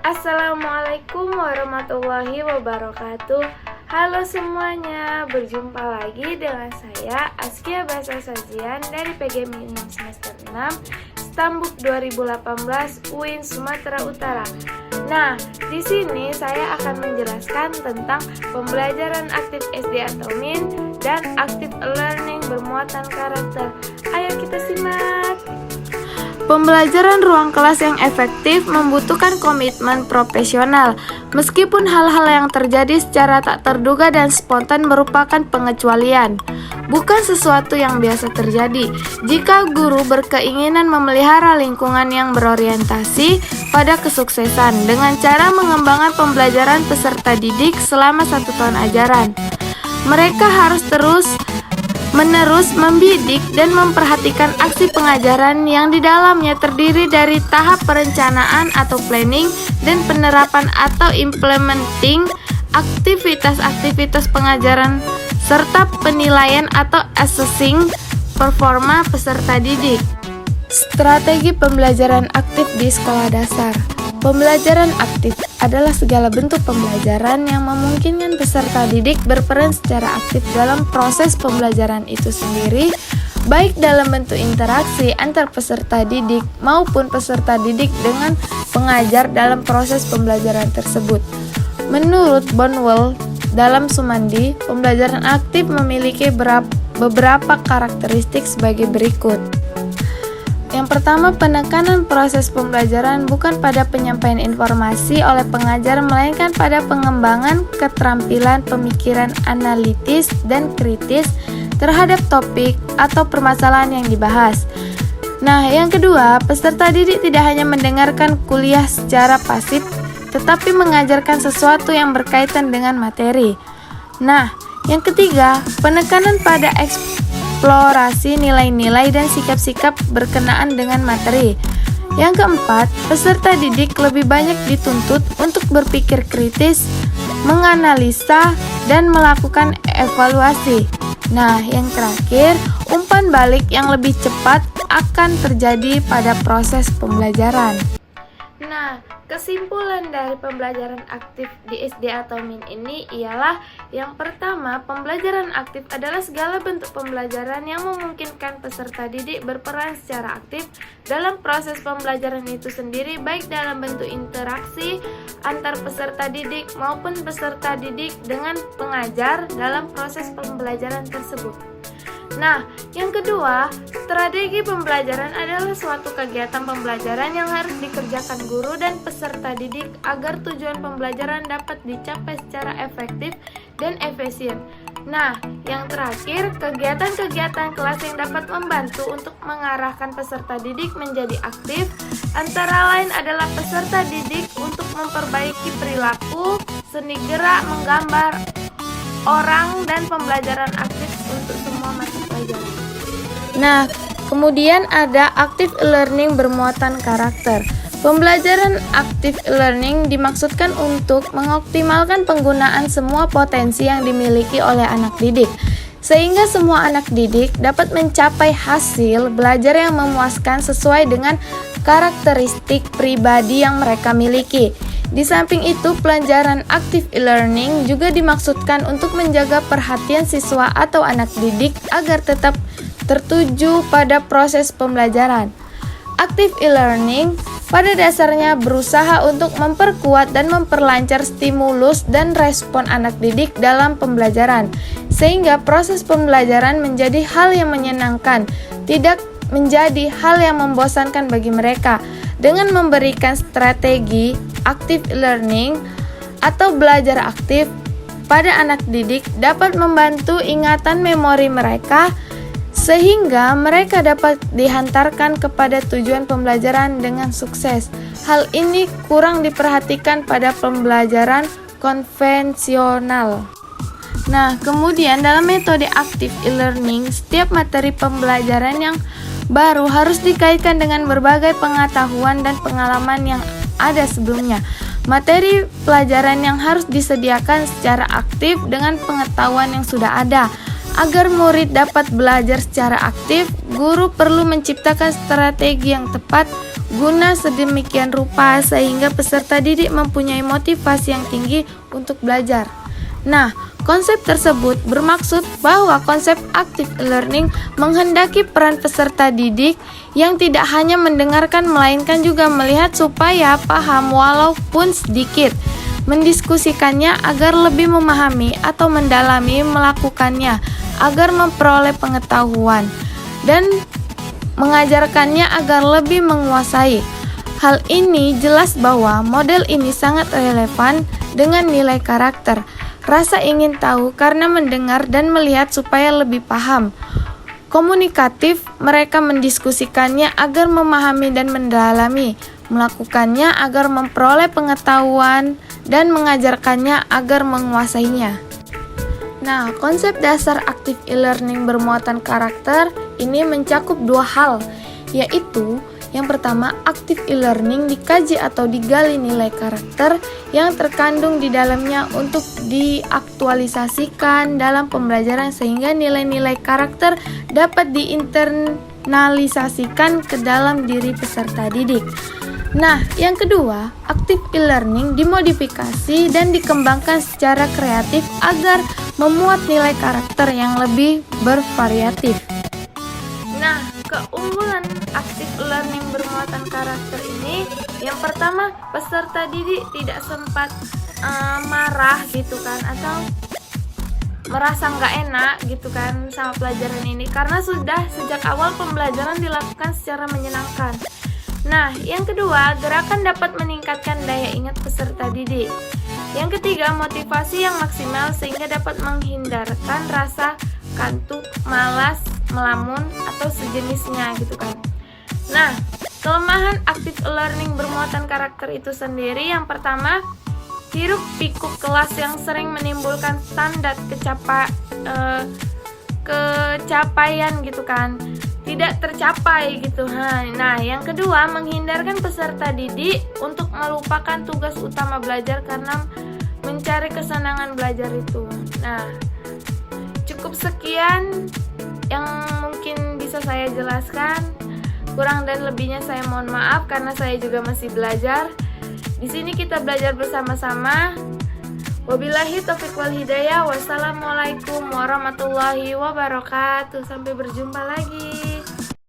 Assalamualaikum warahmatullahi wabarakatuh. Halo semuanya, berjumpa lagi dengan saya Askia Bahasa Sajian dari PGMI 6 semester 6 Stambuk 2018 UIN Sumatera Utara. Nah, di sini saya akan menjelaskan tentang pembelajaran aktif SD atau MIN dan aktif learning bermuatan karakter. Ayo kita simak. Pembelajaran ruang kelas yang efektif membutuhkan komitmen profesional. Meskipun hal-hal yang terjadi secara tak terduga dan spontan merupakan pengecualian, bukan sesuatu yang biasa terjadi. Jika guru berkeinginan memelihara lingkungan yang berorientasi pada kesuksesan dengan cara mengembangkan pembelajaran peserta didik selama 1 tahun ajaran, mereka harus terus-menerus membidik dan memperhatikan aksi pengajaran yang di dalamnya terdiri dari tahap perencanaan atau planning dan penerapan atau implementing aktivitas-aktivitas pengajaran serta penilaian atau assessing performa peserta didik. Strategi pembelajaran aktif di sekolah dasar. Pembelajaran aktif adalah segala bentuk pembelajaran yang memungkinkan peserta didik berperan secara aktif dalam proses pembelajaran itu sendiri, baik dalam bentuk interaksi antar peserta didik maupun peserta didik dengan pengajar dalam proses pembelajaran tersebut. Menurut Bonwell dalam Sumandi, pembelajaran aktif memiliki beberapa karakteristik sebagai berikut. Yang pertama, penekanan proses pembelajaran bukan pada penyampaian informasi oleh pengajar, melainkan pada pengembangan keterampilan pemikiran analitis dan kritis terhadap topik atau permasalahan yang dibahas. Nah, yang kedua, peserta didik tidak hanya mendengarkan kuliah secara pasif, tetapi mengajarkan sesuatu yang berkaitan dengan materi. Nah, yang ketiga, penekanan pada eksplorasi nilai-nilai dan sikap-sikap berkenaan dengan materi. Yang keempat, peserta didik lebih banyak dituntut untuk berpikir kritis, menganalisa, dan melakukan evaluasi. Nah, yang terakhir, umpan balik yang lebih cepat akan terjadi pada proses pembelajaran. Nah, kesimpulan dari pembelajaran aktif di SD atau MIN ini ialah yang pertama, pembelajaran aktif adalah segala bentuk pembelajaran yang memungkinkan peserta didik berperan secara aktif dalam proses pembelajaran itu sendiri, baik dalam bentuk interaksi antar peserta didik maupun peserta didik dengan pengajar dalam proses pembelajaran tersebut. Nah, yang kedua, strategi pembelajaran adalah suatu kegiatan pembelajaran yang harus dikerjakan guru dan peserta didik agar tujuan pembelajaran dapat dicapai secara efektif dan efisien. Nah, yang terakhir, kegiatan-kegiatan kelas yang dapat membantu untuk mengarahkan peserta didik menjadi aktif, antara lain adalah peserta didik untuk memperbaiki perilaku, seni gerak, menggambar orang, dan pembelajaran aktif untuk semua mata pelajaran. Nah, kemudian ada active learning bermuatan karakter. Pembelajaran active learning dimaksudkan untuk mengoptimalkan penggunaan semua potensi yang dimiliki oleh anak didik, sehingga semua anak didik dapat mencapai hasil belajar yang memuaskan sesuai dengan karakteristik pribadi yang mereka miliki. Di samping itu, pelajaran active learning juga dimaksudkan untuk menjaga perhatian siswa atau anak didik agar tetap tertuju pada proses pembelajaran. Active learning pada dasarnya berusaha untuk memperkuat dan memperlancar stimulus dan respon anak didik dalam pembelajaran, sehingga proses pembelajaran menjadi hal yang menyenangkan, tidak menjadi hal yang membosankan bagi mereka. Dengan memberikan strategi active learning atau belajar aktif pada anak didik dapat membantu ingatan memori mereka sehingga mereka dapat dihantarkan kepada tujuan pembelajaran dengan sukses. Hal ini kurang diperhatikan pada pembelajaran konvensional. Nah, kemudian dalam metode active e-learning, setiap materi pembelajaran yang baru harus dikaitkan dengan berbagai pengetahuan dan pengalaman yang ada sebelumnya. Materi pelajaran yang harus disediakan secara aktif dengan pengetahuan yang sudah ada. Agar murid dapat belajar secara aktif, guru perlu menciptakan strategi yang tepat guna sedemikian rupa sehingga peserta didik mempunyai motivasi yang tinggi untuk belajar. Nah, konsep tersebut bermaksud bahwa konsep active learning menghendaki peran peserta didik yang tidak hanya mendengarkan melainkan juga melihat supaya paham walaupun sedikit, mendiskusikannya agar lebih memahami atau mendalami melakukannya agar memperoleh pengetahuan dan mengajarkannya agar lebih menguasai. Hal ini jelas bahwa model ini sangat relevan dengan nilai karakter, rasa ingin tahu karena mendengar dan melihat supaya lebih paham. Komunikatif, mereka mendiskusikannya agar memahami dan mendalami, melakukannya agar memperoleh pengetahuan dan mengajarkannya agar menguasainya. Nah, konsep dasar active e-learning bermuatan karakter ini mencakup dua hal, yaitu yang pertama, active e-learning dikaji atau digali nilai karakter yang terkandung di dalamnya untuk diaktualisasikan dalam pembelajaran sehingga nilai-nilai karakter dapat diinternalisasikan ke dalam diri peserta didik. Nah, yang kedua, active e-learning dimodifikasi dan dikembangkan secara kreatif agar memuat nilai karakter yang lebih bervariatif. Nah, keunggulan active learning bermuatan karakter ini, yang pertama, peserta didik tidak sempat marah gitu kan, atau merasa nggak enak gitu kan sama pelajaran ini karena sudah sejak awal pembelajaran dilakukan secara menyenangkan. Nah, yang kedua, gerakan dapat meningkatkan daya ingat peserta didik. Yang ketiga, motivasi yang maksimal sehingga dapat menghindarkan rasa kantuk, malas, melamun, atau sejenisnya gitu kan. Nah, kelemahan active learning bermuatan karakter itu sendiri, yang pertama, hiruk pikuk kelas yang sering menimbulkan standar kecapaian gitu kan, tidak tercapai gitu. Nah, yang kedua, menghindarkan peserta didik untuk melupakan tugas utama belajar karena mencari kesenangan belajar itu. Nah, cukup sekian yang mungkin bisa saya jelaskan. Kurang dan lebihnya saya mohon maaf karena saya juga masih belajar. Di sini kita belajar bersama-sama. Wabillahi taufiq wal hidayah. Wassalamualaikum warahmatullahi wabarakatuh. Sampai berjumpa lagi.